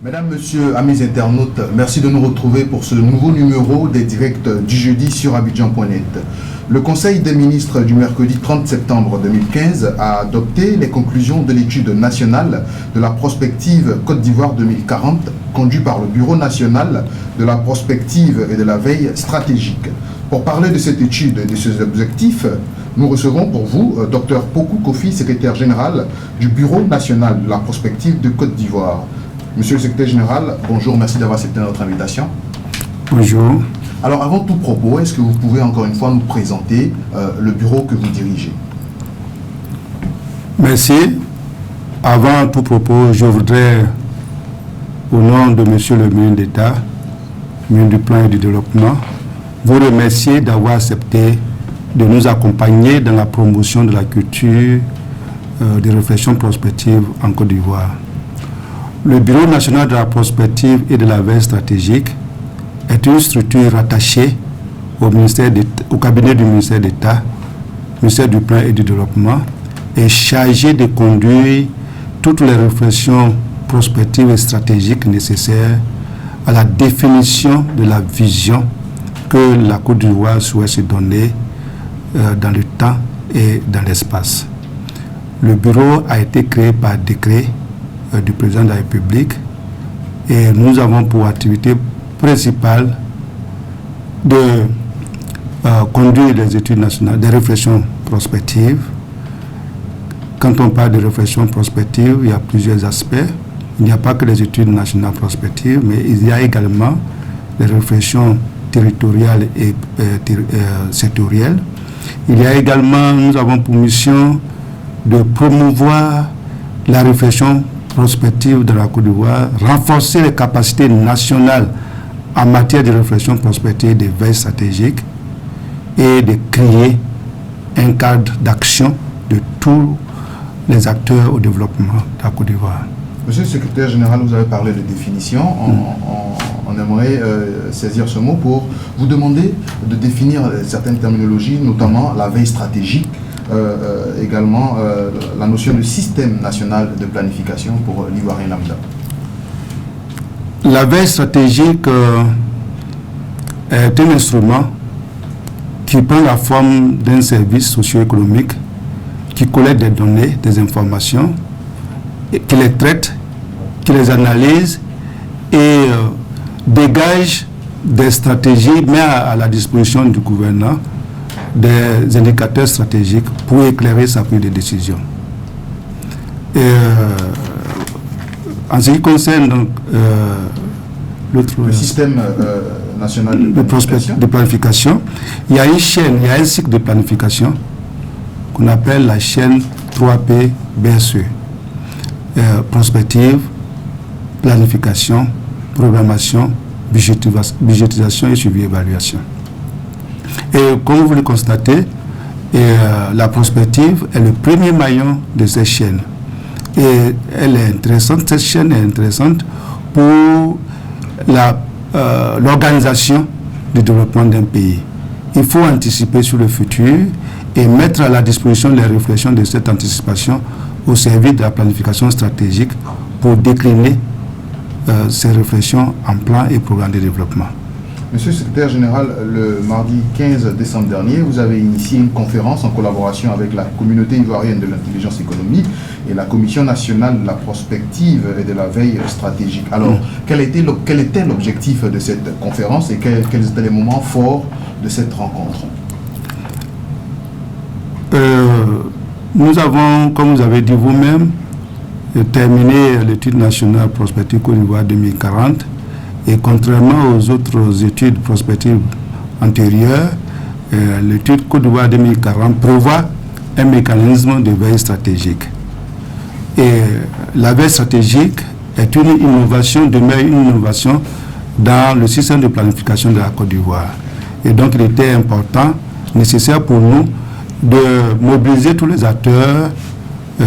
Mesdames, Messieurs, amis internautes, merci de nous retrouver pour ce nouveau numéro des directs du jeudi sur Abidjan.net. Le Conseil des ministres du mercredi 30 septembre 2015 a adopté les conclusions de l'étude nationale de la prospective Côte d'Ivoire 2040, conduite par le Bureau national de la prospective et de la veille stratégique. Pour parler de cette étude et de ses objectifs, nous recevons pour vous Dr Pokou Kofi, secrétaire général du Bureau national de la prospective de Côte d'Ivoire. Monsieur le secrétaire général, bonjour, merci d'avoir accepté notre invitation. Bonjour. Alors, avant tout propos, est-ce que vous pouvez encore une fois nous présenter le bureau que vous dirigez? Merci. Avant tout propos, je voudrais, au nom de Monsieur le ministre d'État, ministre du Plan et du Développement, vous remercier d'avoir accepté de nous accompagner dans la promotion de la culture des réflexions prospectives en Côte d'Ivoire. Le Bureau national de la prospective et de la veille stratégique est une structure rattachée au cabinet du ministère d'État, ministère du Plan et du Développement, et chargée de conduire toutes les réflexions prospectives et stratégiques nécessaires à la définition de la vision que la Côte d'Ivoire souhaite se donner dans le temps et dans l'espace. Le bureau a été créé par décret du président de la République et nous avons pour activité principale de conduire les études nationales, des réflexions prospectives. Quand on parle de réflexions prospectives, il y a plusieurs aspects. Il n'y a pas que les études nationales prospectives, mais il y a également les réflexions territoriales et sectorielles. Il y a également, nous avons pour mission de promouvoir la réflexion prospective de la Côte d'Ivoire, renforcer les capacités nationales en matière de réflexion prospective et de veille stratégique et de créer un cadre d'action de tous les acteurs au développement de la Côte d'Ivoire. Monsieur le secrétaire général, vous avez parlé de définition. On aimerait saisir ce mot pour vous demander de définir certaines terminologies, notamment la veille stratégique, également la notion de système national de planification pour l'Ivoirien lambda. La veille stratégique est un instrument qui prend la forme d'un service socio-économique qui collecte des données, des informations, qui les traite, qui les analyse et dégage des stratégies, met à la disposition du gouverneur des indicateurs stratégiques pour éclairer sa prise de décision. En ce qui concerne donc, le système national de planification, il y a une chaîne, il y a un cycle de planification qu'on appelle la chaîne 3P BSE. Prospective, planification, programmation, budgétisation et suivi-évaluation. Et comme vous le constatez, la prospective est le premier maillon de cette chaîne. Et elle est intéressante, cette chaîne est intéressante pour l'organisation du développement d'un pays. Il faut anticiper sur le futur et mettre à la disposition les réflexions de cette anticipation au service de la planification stratégique pour décliner ces réflexions en plan et programme de développement. Monsieur le secrétaire général, le mardi 15 décembre dernier, vous avez initié une conférence en collaboration avec la communauté ivoirienne de l'intelligence économique et la Commission nationale de la prospective et de la veille stratégique. Alors, quel était l'objectif de cette conférence et quels étaient les moments forts de cette rencontre? Nous avons, comme vous avez dit vous-même, terminé l'étude nationale prospective Côte d'Ivoire 2040 et contrairement aux autres études prospectives antérieures, l'étude Côte d'Ivoire 2040 prévoit un mécanisme de veille stratégique. Et la veille stratégique est une innovation, demeure une innovation dans le système de planification de la Côte d'Ivoire. Et donc il était important, nécessaire pour nous de mobiliser tous les acteurs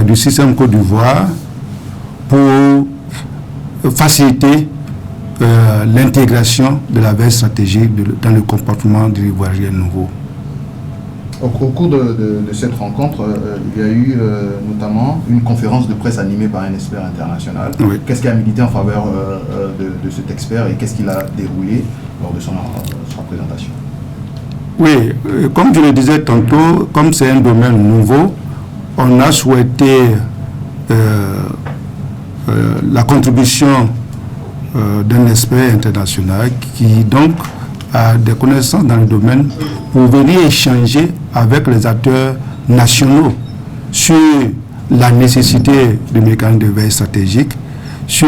du système Côte d'Ivoire pour faciliter l'intégration de la veille stratégique dans le comportement de l'Ivoirien nouveau. Au cours de cette rencontre, il y a eu notamment une conférence de presse animée par un expert international. Oui. Qu'est-ce qui a milité en faveur de cet expert et qu'est-ce qu'il a déroulé lors de sa présentation? Oui, comme je le disais tantôt, comme c'est un domaine nouveau, on a souhaité la contribution d'un expert international qui donc a des connaissances dans le domaine pour venir échanger avec les acteurs nationaux sur la nécessité du mécanisme de veille stratégique, sur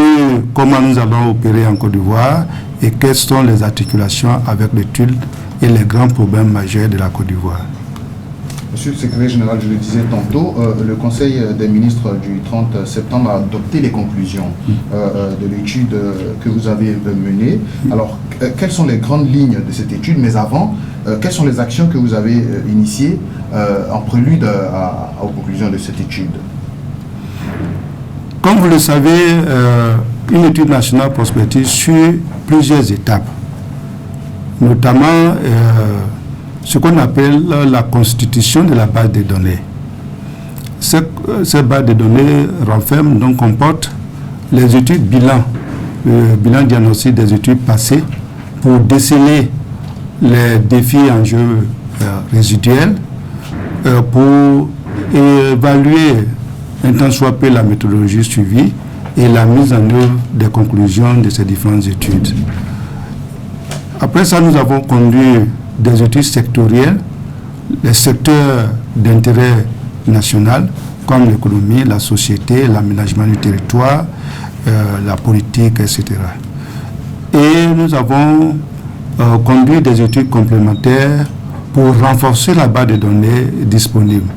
comment nous allons opérer en Côte d'Ivoire et quelles sont les articulations avec l'étude et les grands problèmes majeurs de la Côte d'Ivoire. Monsieur le secrétaire général, je le disais tantôt, le Conseil des ministres du 30 septembre a adopté les conclusions de l'étude que vous avez menée. Alors, quelles sont les grandes lignes de cette étude? Mais avant, quelles sont les actions que vous avez initiées en prélude aux conclusions de cette étude? Comme vous le savez, une étude nationale prospective suit plusieurs étapes, notamment ce qu'on appelle la constitution de la base de données. Cette base de données renferme, donc comporte les études bilan, le bilan diagnostic des études passées pour déceler les défis et enjeux résiduels, pour évaluer un tant soit peu la méthodologie suivie et la mise en œuvre des conclusions de ces différentes études. Après ça, nous avons conduit des études sectorielles, les secteurs d'intérêt national, comme l'économie, la société, l'aménagement du territoire, la politique, etc. Et nous avons conduit des études complémentaires pour renforcer la base de données disponible,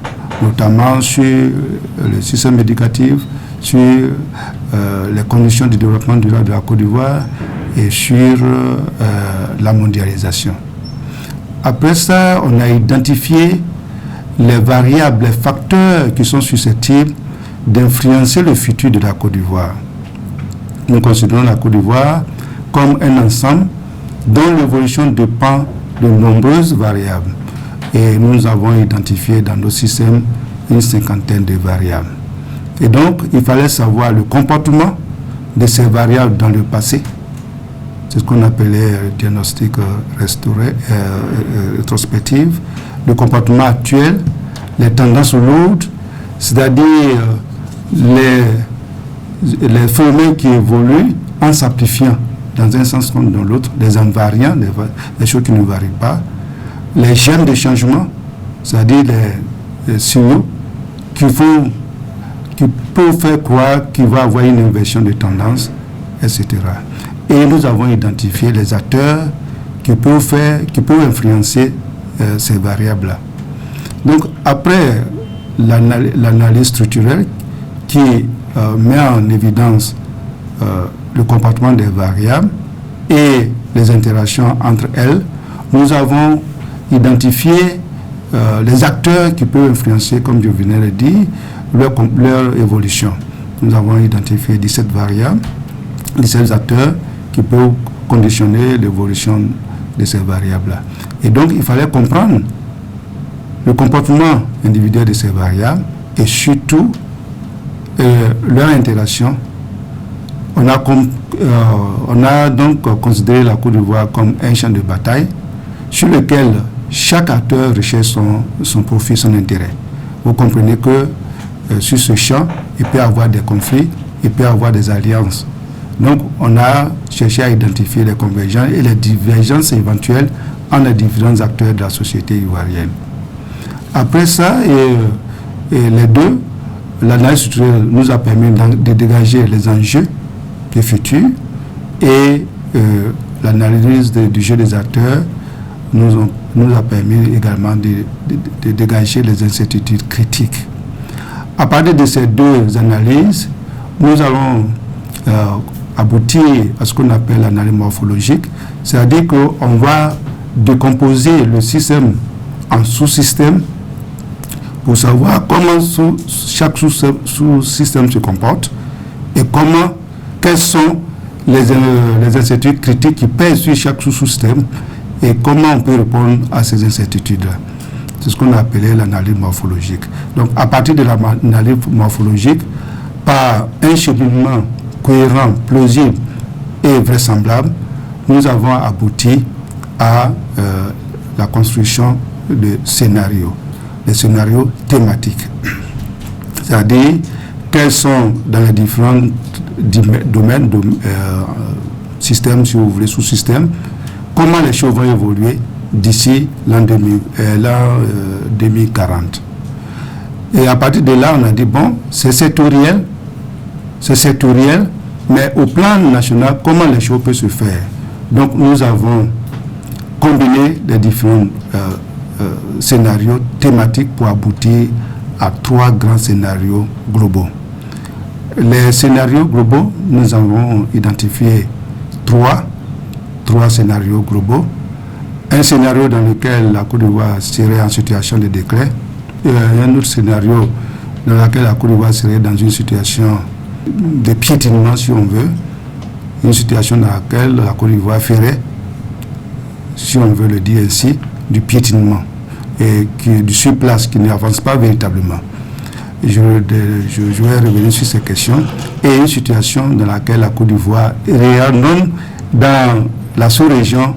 notamment sur le système éducatif, sur les conditions de développement durable de la Côte d'Ivoire et sur la mondialisation. Après ça, on a identifié les variables, les facteurs qui sont susceptibles d'influencer le futur de la Côte d'Ivoire. Nous considérons la Côte d'Ivoire comme un ensemble dont l'évolution dépend de nombreuses variables. Et nous avons identifié dans nos systèmes une cinquantaine de variables. Et donc, il fallait savoir le comportement de ces variables dans le passé. C'est ce qu'on appelait diagnostic rétrospectif, le comportement actuel, les tendances lourdes, c'est-à-dire les phénomènes qui évoluent en s'amplifiant dans un sens comme dans l'autre, les invariants, les choses qui ne varient pas, les gènes de changement, c'est-à-dire les signaux qui peuvent faire croire qu'il va y avoir une inversion de tendance, etc. Et nous avons identifié les acteurs qui peuvent influencer ces variables-là. Donc, après l'analyse structurelle qui met en évidence le comportement des variables et les interactions entre elles, nous avons identifié les acteurs qui peuvent influencer, comme je venais de le dire, leur évolution. Nous avons identifié 17 variables, 17 acteurs qui peuvent conditionner l'évolution de ces variables-là. Et donc, il fallait comprendre le comportement individuel de ces variables et surtout leur interaction. On a donc considéré la Côte d'Ivoire comme un champ de bataille sur lequel chaque acteur recherche son profit, son intérêt. Vous comprenez que sur ce champ, il peut y avoir des conflits, il peut y avoir des alliances. Donc, on a cherché à identifier les convergences et les divergences éventuelles entre les différents acteurs de la société ivoirienne. Après ça, les deux, l'analyse structurelle nous a permis de dégager les enjeux du futur et l'analyse du jeu des acteurs nous a permis également de dégager les incertitudes critiques. À partir de ces deux analyses, nous allons aboutir à ce qu'on appelle l'analyse morphologique, c'est-à-dire qu'on va décomposer le système en sous-systèmes pour savoir comment chaque sous-système se comporte et quelles sont les incertitudes critiques qui pèsent sur chaque sous-système et comment on peut répondre à ces incertitudes-là. C'est ce qu'on appelait l'analyse morphologique. Donc, à partir de l'analyse morphologique, par un cheminement cohérent, plausible et vraisemblable, nous avons abouti à la construction de scénarios, des scénarios thématiques. C'est-à-dire, quels sont dans les différents domaines, systèmes, si vous voulez, sous-systèmes, comment les choses vont évoluer d'ici l'an 2040. Et à partir de là, on a dit, bon, c'est sectoriel, mais au plan national, comment les choses peuvent se faire. Donc, nous avons combiné les différents scénarios thématiques pour aboutir à 3 grands scénarios globaux. Les scénarios globaux, nous avons identifié 3 scénarios globaux. Un scénario dans lequel la Côte d'Ivoire serait en situation de déclin, et un autre scénario dans lequel la Côte d'Ivoire serait dans une situation de piétinement, si on veut, une situation dans laquelle la Côte d'Ivoire ferait, si on veut le dire ainsi, du piétinement, et du surplace qui n'avance pas véritablement. Je vais revenir sur ces questions, et une situation dans laquelle la Côte d'Ivoire rayonne dans la sous-région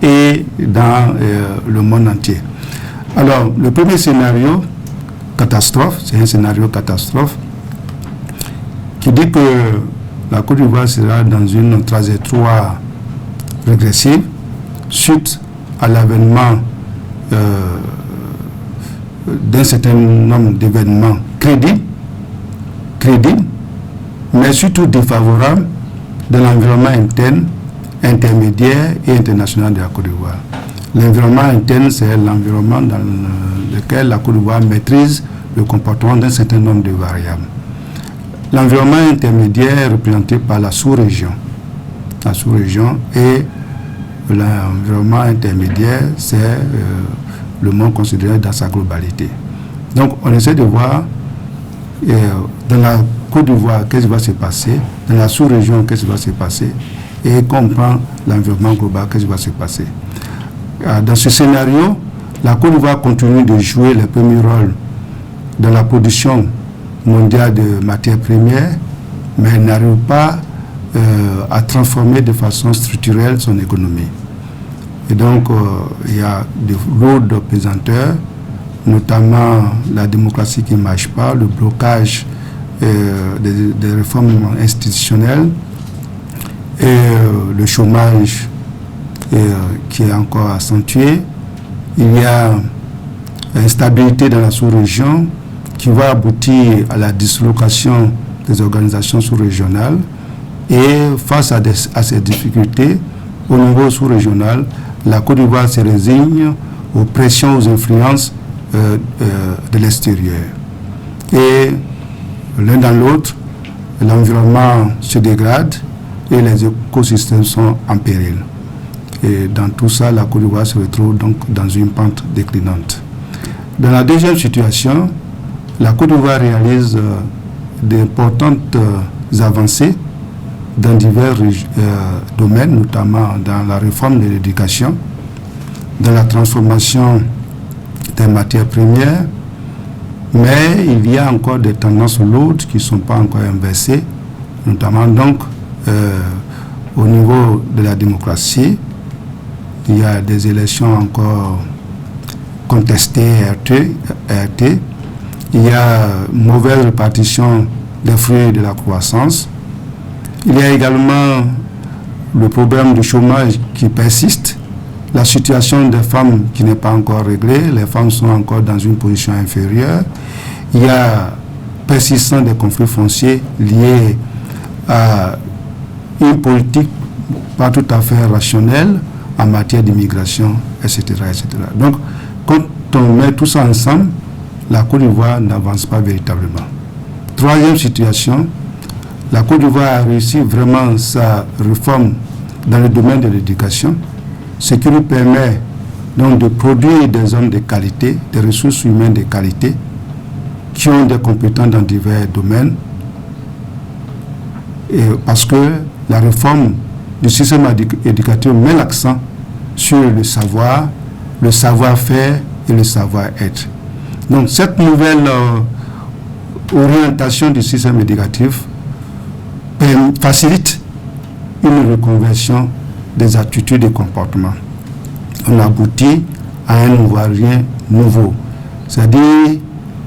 et dans le monde entier. Alors, le premier scénario, catastrophe, c'est un scénario catastrophe qui dit que la Côte d'Ivoire sera dans une trajectoire régressive suite à l'avènement d'un certain nombre d'événements crédibles, mais surtout défavorables de l'environnement interne, intermédiaire et international de la Côte d'Ivoire. L'environnement interne, c'est l'environnement dans lequel la Côte d'Ivoire maîtrise le comportement d'un certain nombre de variables. L'environnement intermédiaire est représenté par la sous-région. La sous-région et l'environnement intermédiaire, c'est le monde considéré dans sa globalité. Donc, on essaie de voir dans la Côte d'Ivoire, qu'est-ce qui va se passer, dans la sous-région, qu'est-ce qui va se passer, et comprendre l'environnement global, qu'est-ce qui va se passer. Dans ce scénario, la Côte d'Ivoire continue de jouer le premier rôle dans la production mondiale de matières premières, mais elle n'arrive pas à transformer de façon structurelle son économie. Et donc, il y a de lourds pesanteurs, notamment la démocratie qui ne marche pas, le blocage des réformes institutionnelles, et le chômage qui est encore accentué. Il y a instabilité dans la sous-région qui va aboutir à la dislocation des organisations sous-régionales. Et face à ces difficultés, au niveau sous-régional, la Côte d'Ivoire se résigne aux pressions, aux influences de l'extérieur. Et l'un dans l'autre, l'environnement se dégrade et les écosystèmes sont en péril. Et dans tout ça, la Côte d'Ivoire se retrouve donc dans une pente déclinante. Dans la deuxième situation, la Côte d'Ivoire réalise d'importantes avancées dans divers domaines, notamment dans la réforme de l'éducation, dans la transformation des matières premières, mais il y a encore des tendances lourdes qui ne sont pas encore inversées, notamment donc au niveau de la démocratie. Il y a des élections encore contestées, heurtées. Il y a une mauvaise répartition des fruits de la croissance. Il y a également le problème du chômage qui persiste, la situation des femmes qui n'est pas encore réglée, les femmes sont encore dans une position inférieure. Il y a persistance des conflits fonciers liés à une politique pas tout à fait rationnelle en matière d'immigration, etc., etc. Donc, quand on met tout ça ensemble, la Côte d'Ivoire n'avance pas véritablement. Troisième situation, la Côte d'Ivoire a réussi vraiment sa réforme dans le domaine de l'éducation, ce qui nous permet donc de produire des hommes de qualité, des ressources humaines de qualité, qui ont des compétences dans divers domaines, et parce que la réforme du système éducatif met l'accent sur le savoir, le savoir-faire et le savoir-être. Donc cette nouvelle orientation du système éducatif facilite une reconversion des attitudes et comportements. On aboutit à un Ivoirien nouveau, c'est-à-dire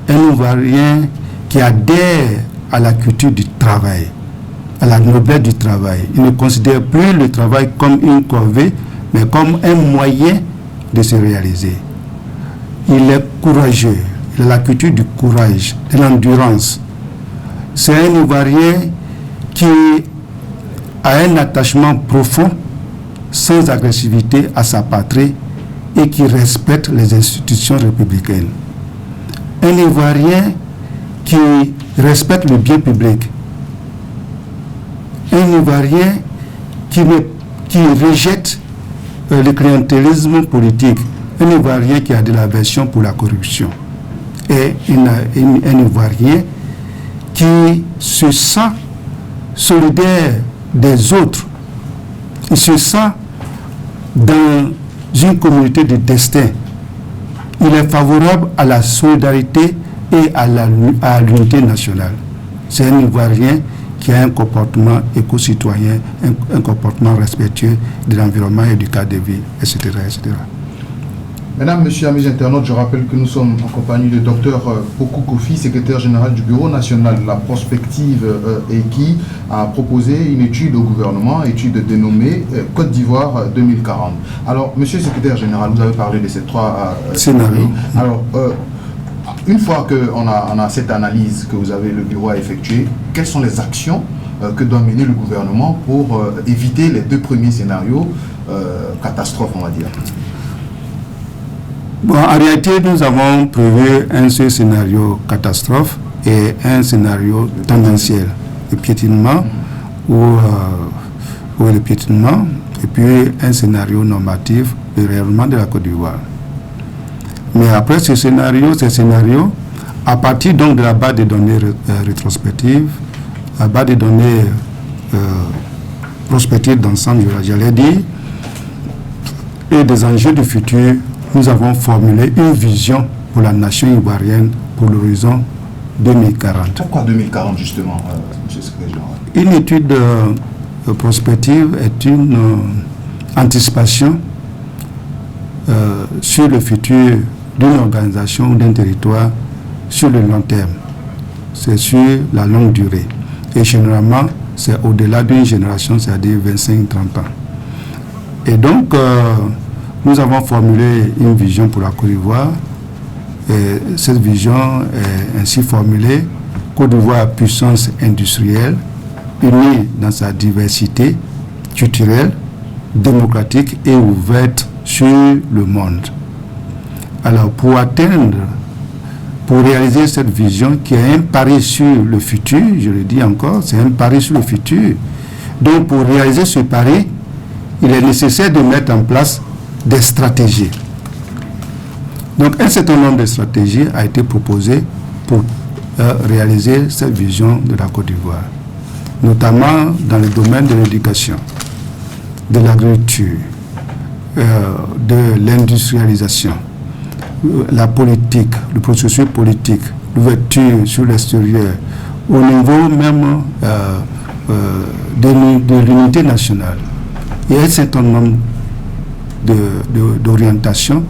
un Ivoirien qui adhère à la culture du travail, à la noblesse du travail. Il ne considère plus le travail comme une corvée, mais comme un moyen de se réaliser. Il est courageux, il a la culture du courage, de l'endurance. C'est un Ivoirien qui a un attachement profond, sans agressivité à sa patrie et qui respecte les institutions républicaines. Un Ivoirien qui respecte le bien public. Un Ivoirien qui rejette le clientélisme politique. Un Ivoirien qui a de l'aversion pour la corruption. Et un Ivoirien qui se sent solidaire des autres. Il se sent dans une communauté de destin. Il est favorable à la solidarité et à l'unité nationale. C'est un Ivoirien qui a un comportement éco-citoyen, un comportement respectueux de l'environnement et du cadre de vie, etc. etc. Mesdames, Messieurs, amis internautes, je rappelle que nous sommes en compagnie de Dr Pokou Kofi, secrétaire général du Bureau national de la prospective et qui a proposé une étude au gouvernement, étude dénommée Côte d'Ivoire 2040. Alors, Monsieur le secrétaire général, vous avez parlé de ces trois scénarios. Alors, une fois qu'on a cette analyse que le bureau a effectuée, quelles sont les actions que doit mener le gouvernement pour éviter les deux premiers scénarios catastrophes, on va dire? Bon, en réalité, nous avons prévu un seul scénario catastrophe et un scénario tendanciel, le piétinement ou le piétinement, et puis un scénario normatif, le rayonnement de la Côte d'Ivoire. Mais après ces scénarios, à partir donc de la base de données rétrospectives, la base de données prospectives d'ensemble, j'allais dire, et des enjeux du futur, nous avons formulé une vision pour la nation ivoirienne pour l'horizon 2040. Pourquoi 2040 justement, M. le secrétaire général? Une étude prospective est une anticipation sur le futur d'une organisation ou d'un territoire sur le long terme. C'est sur la longue durée. Et généralement, c'est au-delà d'une génération, c'est-à-dire 25-30 ans. Et donc, nous avons formulé une vision pour la Côte d'Ivoire. Et cette vision est ainsi formulée: Côte d'Ivoire, puissance industrielle, unie dans sa diversité culturelle, démocratique et ouverte sur le monde. Alors, pour réaliser cette vision qui est un pari sur le futur, je le dis encore, c'est un pari sur le futur. Donc, pour réaliser ce pari, il est nécessaire de mettre en place des stratégies. Donc, un certain nombre de stratégies a été proposé pour réaliser cette vision de la Côte d'Ivoire, notamment dans le domaine de l'éducation, de l'agriculture, de l'industrialisation, la politique, le processus politique, l'ouverture sur l'extérieur, au niveau même de l'unité nationale. Il y a un certain nombre d'orientation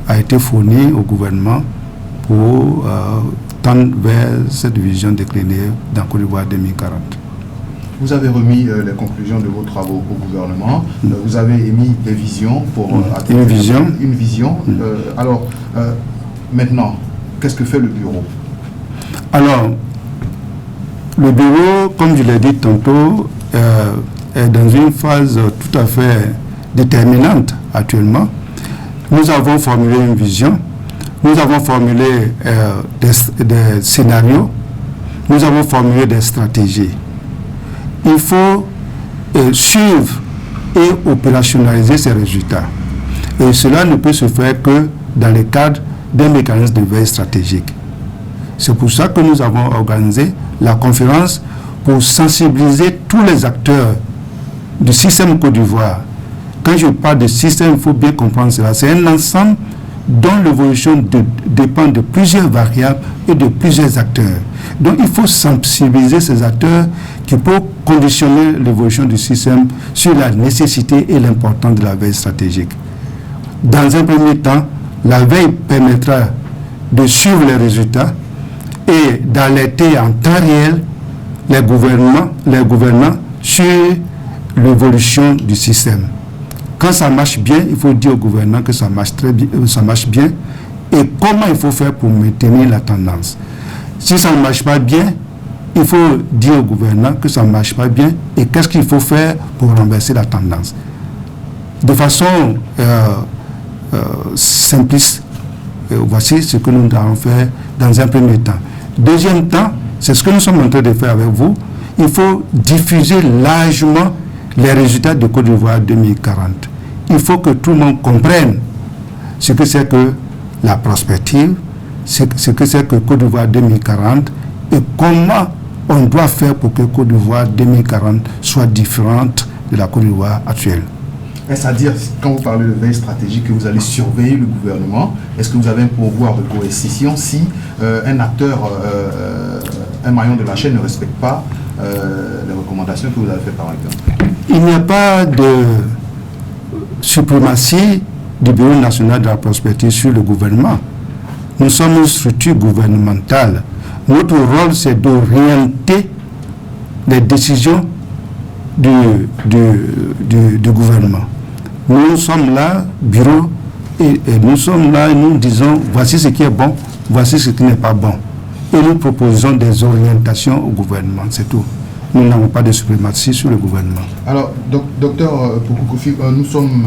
a été fournie au gouvernement pour tendre vers cette vision déclinée dans Côte d'Ivoire 2040. Vous avez remis les conclusions de vos travaux au gouvernement. Vous avez émis des visions pour une vision. Alors, maintenant, qu'est-ce que fait le bureau? Alors, le bureau, comme je l'ai dit tantôt, est dans une phase tout à fait déterminante actuellement. Nous avons formulé une vision, nous avons formulé des scénarios, nous avons formulé des stratégies. Il faut suivre et opérationnaliser ces résultats. Et cela ne peut se faire que dans le cadre d'un mécanisme de veille stratégique. C'est pour ça que nous avons organisé la conférence pour sensibiliser tous les acteurs du système Côte d'Ivoire. Quand je parle de système, il faut bien comprendre cela. C'est un ensemble dont l'évolution dépend de plusieurs variables et de plusieurs acteurs. Donc il faut sensibiliser ces acteurs qui peuvent conditionner l'évolution du système sur la nécessité et l'importance de la veille stratégique. Dans un premier temps, la veille permettra de suivre les résultats et d'alerter en temps réel les gouvernants sur l'évolution du système. Quand ça marche bien, il faut dire aux gouvernants que ça marche très bien, ça marche bien, et comment il faut faire pour maintenir la tendance. Si ça ne marche pas bien, il faut dire aux gouvernants que ça ne marche pas bien et qu'est-ce qu'il faut faire pour renverser la tendance. De façon simpliste, voici ce que nous allons faire dans un premier temps. Deuxième temps, c'est ce que nous sommes en train de faire avec vous. Il faut diffuser largement les résultats de Côte d'Ivoire 2040. Il faut que tout le monde comprenne ce que c'est que la prospective, ce que c'est que Côte d'Ivoire 2040 et comment on doit faire pour que Côte d'Ivoire 2040 soit différente de la Côte d'Ivoire actuelle. Est-ce à dire, quand vous parlez de veille stratégique, que vous allez surveiller le gouvernement, est-ce que vous avez un pouvoir de coercition si un acteur, un maillon de la chaîne ne respecte pas les recommandations que vous avez faites par exemple? Il n'y a pas de suprématie du Bureau national de la prospective sur le gouvernement. Nous sommes une structure gouvernementale. Notre rôle, c'est d'orienter les décisions du gouvernement. Nous sommes là, bureau, et nous sommes là et nous disons voici ce qui est bon, voici ce qui n'est pas bon. Et nous proposons des orientations au gouvernement, c'est tout. Nous n'avons pas de suprématie sur le gouvernement. Alors, docteur Poukoukofi, nous sommes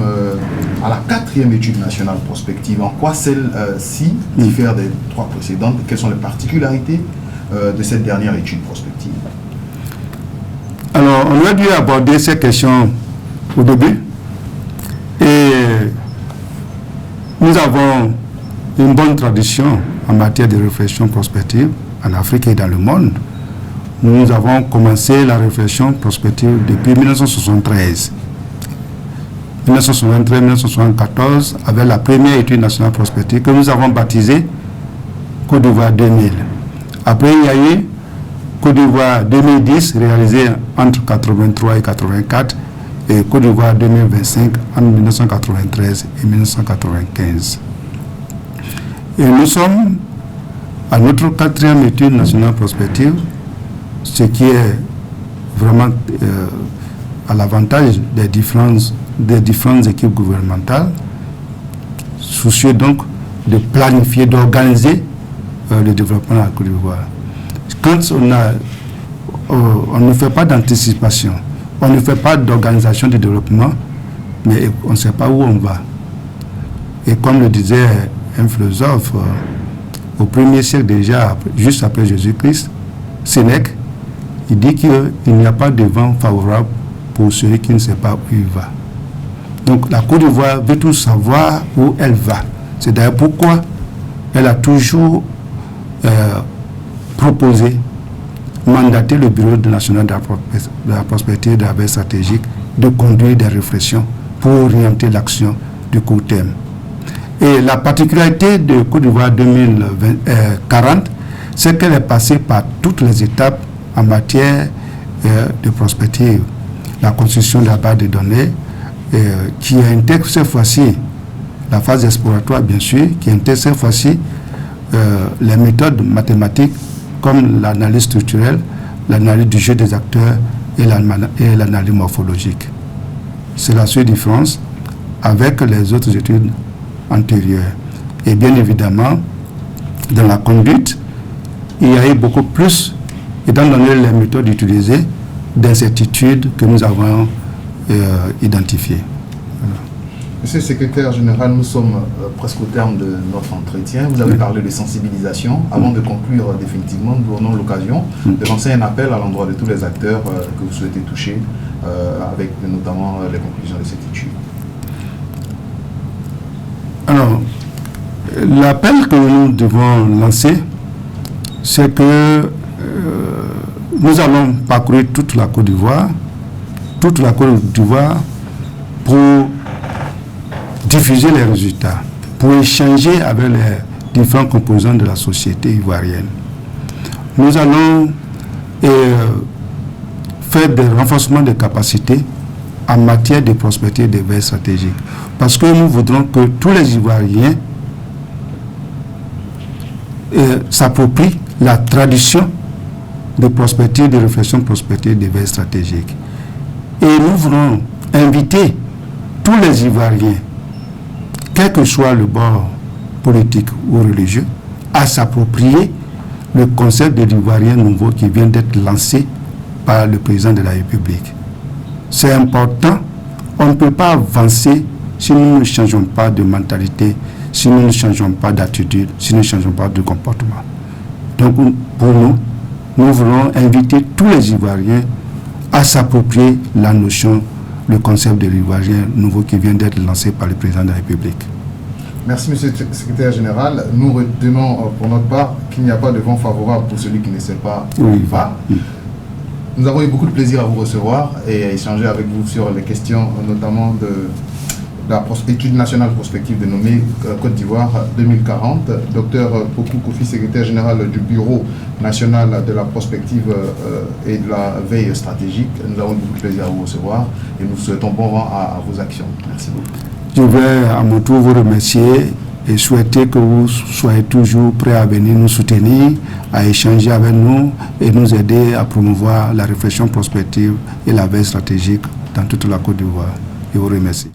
à la 4e étude nationale prospective. En quoi celle-ci diffère des 3 précédentes? Quelles sont les particularités de cette dernière étude prospective? Alors, on aurait dû aborder ces questions au début. Et nous avons une bonne tradition en matière de réflexion prospective en Afrique et dans le monde. Nous avons commencé la réflexion prospective depuis 1973. 1973-1974, avec la première étude nationale prospective que nous avons baptisée Côte d'Ivoire 2000. Après, il y a eu Côte d'Ivoire 2010, réalisée entre 1983 et 1984, et Côte d'Ivoire 2025 entre 1993 et 1995. Et nous sommes à notre 4e étude nationale prospective, ce qui est vraiment à l'avantage des différentes équipes gouvernementales, soucieux donc de planifier, d'organiser le développement de la Côte d'Ivoire. Quand on ne fait pas d'anticipation, on ne fait pas d'organisation du développement, mais on ne sait pas où on va. Et comme le disait un philosophe, au 1er siècle déjà, juste après Jésus-Christ, Sénèque, il dit qu'il n'y a pas de vent favorable pour celui qui ne sait pas où il va. Donc la Côte d'Ivoire veut tout savoir où elle va. C'est d'ailleurs pourquoi elle a toujours proposé, mandaté le Bureau national de la prospective et de la veille stratégique de conduire des réflexions pour orienter l'action du court terme. Et la particularité de Côte d'Ivoire 2040, c'est qu'elle est passée par toutes les étapes en matière de prospective. La construction de la base de données, qui intègre cette fois-ci la phase exploratoire, bien sûr, qui intègre cette fois-ci les méthodes mathématiques comme l'analyse structurelle, l'analyse du jeu des acteurs et l'analyse morphologique. C'est la seule différence avec les autres études antérieures. Et bien évidemment, dans la conduite, il y a eu beaucoup plus, étant donné les méthodes utilisées, d'incertitudes que nous avons identifiées. Voilà. Monsieur le secrétaire général, nous sommes presque au terme de notre entretien. Vous avez parlé de sensibilisation. Avant de conclure définitivement, nous donnons l'occasion de lancer un appel à l'endroit de tous les acteurs que vous souhaitez toucher, avec notamment les conclusions de cette étude. Alors, l'appel que nous devons lancer, c'est que nous allons parcourir toute la Côte d'Ivoire pour diffuser les résultats. pour échanger avec les différents composants de la société ivoirienne. Nous allons faire des renforcements de capacités en matière de prospective et de veille stratégique. Parce que nous voudrons que tous les Ivoiriens s'approprient la tradition de prospective, de réflexion prospective, de veille stratégique. Et nous voulons inviter tous les Ivoiriens, quel que soit le bord politique ou religieux, à s'approprier le concept de l'Ivoirien nouveau qui vient d'être lancé par le président de la République. C'est important. On ne peut pas avancer si nous ne changeons pas de mentalité, si nous ne changeons pas d'attitude, si nous ne changeons pas de comportement. Donc, pour nous, nous voulons inviter tous les Ivoiriens à s'approprier la notion, le concept de l'Ivoirien nouveau qui vient d'être lancé par le président de la République. Merci, monsieur le secrétaire général. Nous retenons pour notre part qu'il n'y a pas de vent favorable pour celui qui ne sait pas où il va. Oui. Nous avons eu beaucoup de plaisir à vous recevoir et à échanger avec vous sur les questions, notamment de l'étude nationale prospective dénommée Côte d'Ivoire 2040. Docteur Pokou Kofi, secrétaire général du Bureau national de la prospective et de la veille stratégique. Nous avons eu beaucoup de plaisir à vous recevoir et nous souhaitons bon vent à vos actions. Merci beaucoup. Je vais à mon tour vous remercier et souhaiter que vous soyez toujours prêts à venir nous soutenir, à échanger avec nous et nous aider à promouvoir la réflexion prospective et la veille stratégique dans toute la Côte d'Ivoire. Je vous remercie.